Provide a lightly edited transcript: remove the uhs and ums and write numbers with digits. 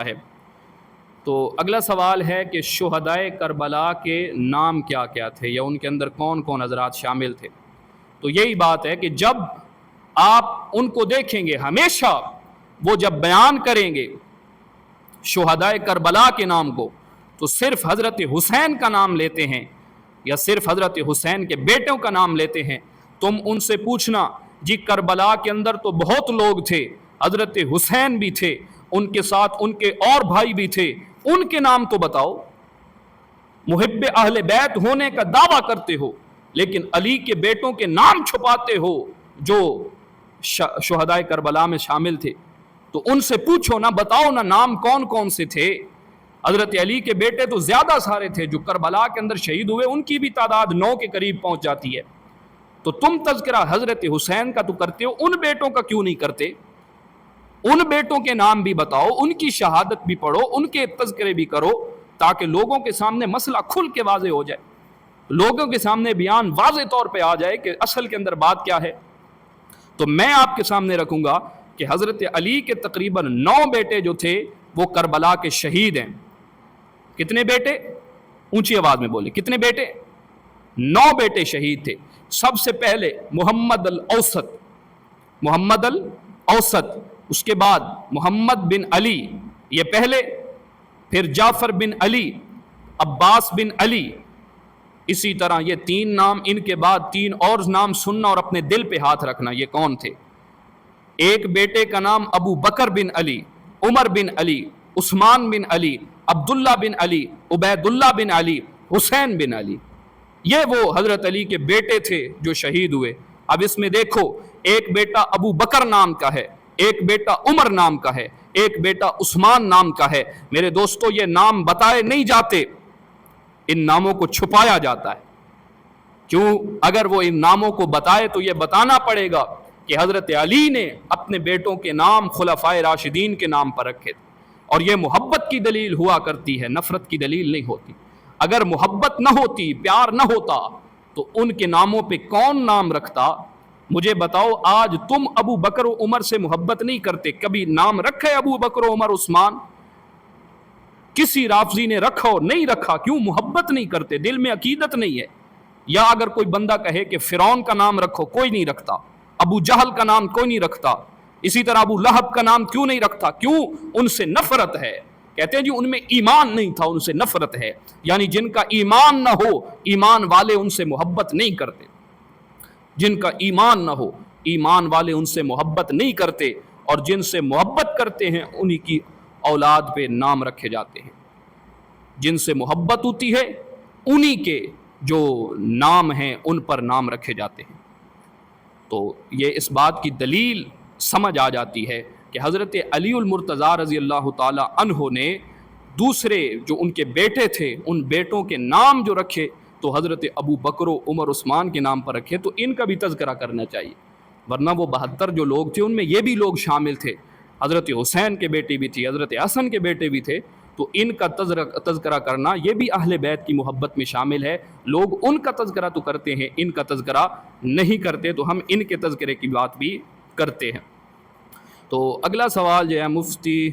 ہے۔ تو اگلا سوال ہے کہ شہدائے کربلا کے نام کیا کیا تھے، یا ان کے اندر کون کون حضرات شامل تھے؟ تو یہی بات ہے کہ جب آپ ان کو دیکھیں گے ہمیشہ وہ جب بیان کریں گے شہدائے کربلا کے نام کو تو صرف حضرت حسین کا نام لیتے ہیں یا صرف حضرت حسین کے بیٹوں کا نام لیتے ہیں۔ تم ان سے پوچھنا جی کربلا کے اندر تو بہت لوگ تھے، حضرت حسین بھی تھے، ان کے ساتھ ان کے اور بھائی بھی تھے، ان کے نام تو بتاؤ۔ محب اہل بیت ہونے کا دعویٰ کرتے ہو لیکن علی کے بیٹوں کے نام چھپاتے ہو جو شہدائے کربلا میں شامل تھے، تو ان سے پوچھو نا، بتاؤ نا نام کون کون سے تھے۔ حضرت علی کے بیٹے تو زیادہ سارے تھے جو کربلا کے اندر شہید ہوئے، ان کی بھی تعداد 9 کے قریب پہنچ جاتی ہے۔ تو تم تذکرہ حضرت حسین کا تو کرتے ہو، ان بیٹوں کا کیوں نہیں کرتے؟ ان بیٹوں کے نام بھی بتاؤ، ان کی شہادت بھی پڑھو، ان کے تذکرے بھی کرو، تاکہ لوگوں کے سامنے مسئلہ کھل کے واضح ہو جائے، لوگوں کے سامنے بیان واضح طور پہ آ جائے کہ اصل کے اندر بات کیا ہے۔ تو میں آپ کے سامنے رکھوں گا کہ حضرت علی کے تقریباً 9 بیٹے جو تھے وہ کربلا کے شہید ہیں۔ کتنے بیٹے؟ اونچی آواز میں بولے، کتنے بیٹے؟ 9 بیٹے شہید تھے۔ سب سے پہلے محمد الاوسط، محمد الاوسط، اس کے بعد محمد بن علی، یہ پہلے، پھر جعفر بن علی، عباس بن علی، اسی طرح یہ 3 نام، ان کے بعد 3 اور نام سننا اور اپنے دل پہ ہاتھ رکھنا یہ کون تھے۔ ایک بیٹے کا نام ابو بکر بن علی، عمر بن علی، عثمان بن علی، عبداللہ بن علی، عبید اللہ بن علی، حسین بن علی، یہ وہ حضرت علی کے بیٹے تھے جو شہید ہوئے۔ اب اس میں دیکھو، ایک بیٹا ابو بکر نام کا ہے، ایک بیٹا عمر نام کا ہے، ایک بیٹا عثمان نام کا ہے۔ میرے دوستو یہ نام بتائے نہیں جاتے، ان ناموں کو چھپایا جاتا ہے۔ کیوں؟ اگر وہ ان ناموں کو بتائے تو یہ بتانا پڑے گا کہ حضرت علی نے اپنے بیٹوں کے نام خلفائے راشدین کے نام پر رکھے تھے، اور یہ محبت کی دلیل ہوا کرتی ہے، نفرت کی دلیل نہیں ہوتی۔ اگر محبت نہ ہوتی، پیار نہ ہوتا تو ان کے ناموں پہ کون نام رکھتا؟ مجھے بتاؤ، آج تم ابو بکر و عمر سے محبت نہیں کرتے، کبھی نام رکھے ابو بکر و عمر عثمان؟ کسی رافضی نے رکھا اور نہیں رکھا، کیوں؟ محبت نہیں کرتے، دل میں عقیدت نہیں ہے۔ یا اگر کوئی بندہ کہے کہ فرعون کا نام رکھو، کوئی نہیں رکھتا، ابو جہل کا نام کوئی نہیں رکھتا، اسی طرح ابو لہب کا نام کیوں نہیں رکھتا؟ کیوں؟ ان سے نفرت ہے۔ کہتے ہیں جی ان میں ایمان نہیں تھا، ان سے نفرت ہے، یعنی جن کا ایمان نہ ہو، ایمان والے ان سے محبت نہیں کرتے، جن کا ایمان نہ ہو، ایمان والے ان سے محبت نہیں کرتے، اور جن سے محبت کرتے ہیں انہی کی اولاد پہ نام رکھے جاتے ہیں۔ جن سے محبت ہوتی ہے انہی کے جو نام ہیں ان پر نام رکھے جاتے ہیں۔ تو یہ اس بات کی دلیل سمجھ آ جاتی ہے کہ حضرت علی المرتضیٰ رضی اللہ تعالی عنہ نے دوسرے جو ان کے بیٹے تھے ان بیٹوں کے نام جو رکھے تو حضرت ابو بکر و عمر عثمان کے نام پر رکھے، تو ان کا بھی تذکرہ کرنا چاہیے، ورنہ وہ 72 جو لوگ تھے ان میں یہ بھی لوگ شامل تھے، حضرت حسین کے بیٹے بھی تھے، حضرت حسن کے بیٹے بھی تھے، تو ان کا تذکرہ کرنا یہ بھی اہل بیت کی محبت میں شامل ہے۔ لوگ ان کا تذکرہ تو کرتے ہیں، ان کا تذکرہ نہیں کرتے، تو ہم ان کے تذکرے کی بات بھی کرتے ہیں۔ تو اگلا سوال جو ہے مفتی